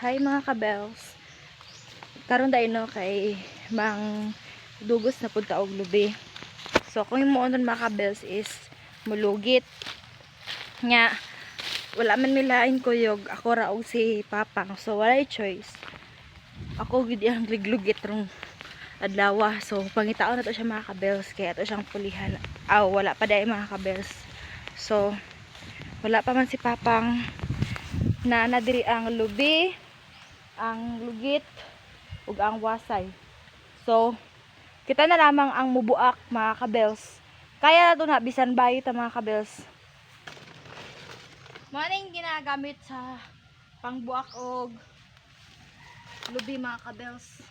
Hi mga kabels. Karon dai no kay mang dugos na punta og lubi. So kung imo nun mga kabels is mulugit nya wala man milain kuyog ako ra og si Papang. So walay choice. Ako gid ang liglugit rong adlaw. So pangitaon na to siya mga kabels kaya ato siyang pulihan. Wala pa dai mga kabels. So wala pa man si Papang na nadiri ang lubi, ang lugit ug ang wasay. So kita na lamang ang mubuak mga kabels. Kaya na to na bisan bayi ta mga kabels. Maning ginagamit sa pangbuak og lubi mga kabels.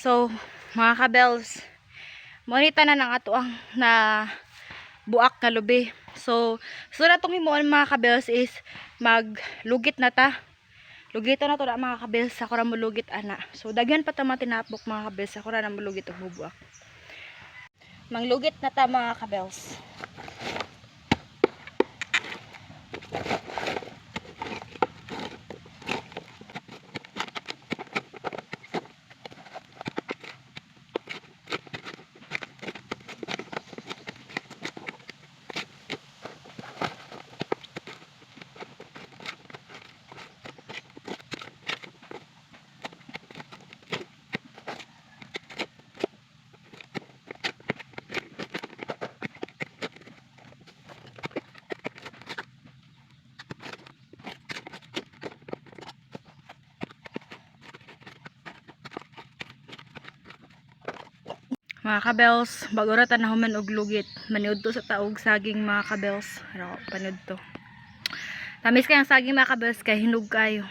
So, mga kabels, monita na ng ato ang na buak na lubi. So, na itong himuon mga kabels is maglugit na ta. Lugit na to na mga kabels. Ako ra mulugit ana. So, daghan pa ta mga tinapok mga kabels. Ako ra na mulugit og bubuak. Manglugit na ta mga kabels. Mga kabels, bago ra tanahuman og lugit. Maniud to sa taog saging mga kabels. Panood to. Tamis kayang saging mga kabels kay hinog kayo.